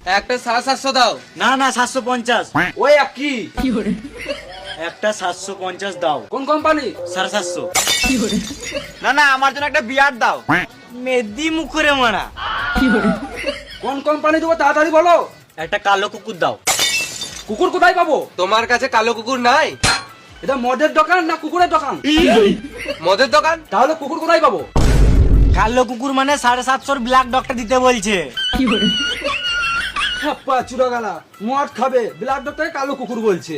একটা 750 দাও। না না 750। ওই কি একটা 750 দাও। কোন কোম্পানি? 750। না না আমার জন্য একটা বিয়ার দাও। মেদি মুখরে মারা। কোন কোম্পানি দেবো তাড়াতাড়ি বলো। একটা কালো কুকুর দাও। কুকুর কোথায় পাবো? তোমার কাছে কালো কুকুর নাই? এটা মদের দোকান না কুকুরের দোকান? মদের দোকান। তাহলে কুকুর কোথায় পাবো? কালো কুকুর মানে 750 ব্ল্যাক ডগটা দিতে বলছে। ছাপ্পা চুরাগালা মদ খাবে ব্ল্যাক ডক্টর কালো কুকুর বলছে।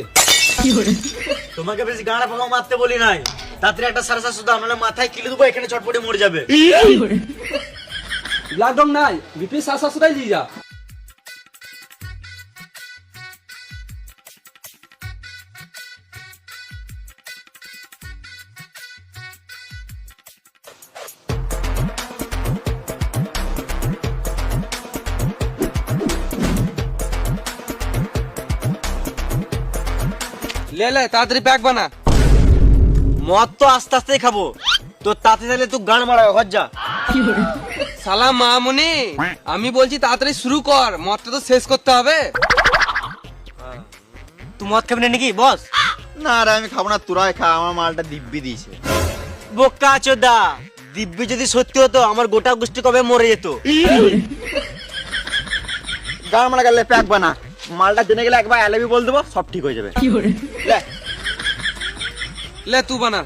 তোমাকে বেশি গাঁড়া পাকা মারতে বলি নাই। তাড়াতাড়ি একটা 750 দাও, নাহলে মাথায় কিলে দেবো, এখানে চটপটে মরে যাবে। ব্ল্যাক ডগ নাই, বিপি 750 নিয়ে যা। লে লে তাড়াতাড়ি প্যাক বানা। মদ তো আস্তে আস্তে খাবো, তো তাতে তাহলে তুই গান মারা ঘর যা। সালাম মামুনি, আমি বলছি তাড়াতাড়ি শুরু কর, মদটা তো শেষ করতে হবে। তুই মদ খাবি না নাকি বস? না রে আমি খাবো না, তোরাই খা, আমার মালটা দিব্যি দিয়েছে। বোকা চোদা, দিব্যি যদি সত্যি হতো আমার গোটা গোষ্ঠী কবে মরে যেত। গান মারা গেলে প্যাক বানা, মালটা জেনে গেলে একবার অ্যালেবি বল দেবো, সব ঠিক হয়ে যাবে। লে, লে তুই বানা।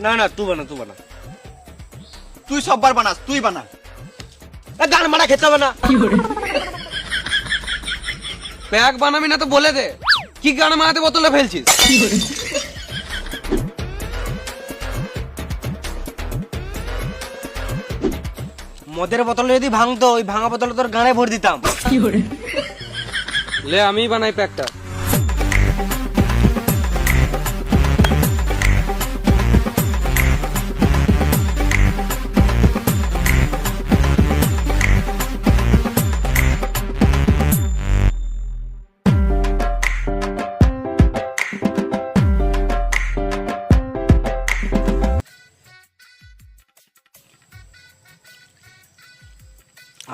না না তুই বানা, তুই বানা। তুই সববার বানাস, তুই বানা। গান মারা খেতে হবে না। প্যাক বানাবি না তো বলে দে, কি গান মারাতে বোতলে ফেলছিস? মদের বোতলে যদি ভাঙতো, ওই ভাঙা বোতলে তোর গানে ভরে দিতাম। লে আমি বানাই প্যাকটা।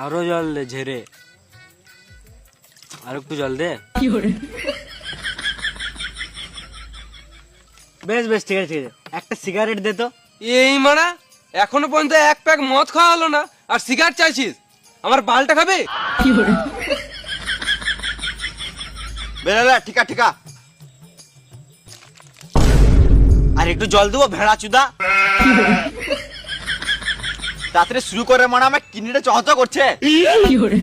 আরো জল দে ঝেড়ে, আর একটু জল দে। বেশ বেশ ঠিক আছে ঠিক আছে, একটা সিগারেট দে তো। এই মারা, এখনো পর্যন্ত এক প্যাক মদ খাওয়া হলো না আর সিগারেট চাইছিস? আমার বালটা খাবে? বেরোলে ঠিকা ঠিকা। আর একটু জল দেবো ভেড়া চুদা। তাড়াতাড়ি শুরু করে, মানে আমার কিডনিটা চহচহ করছে।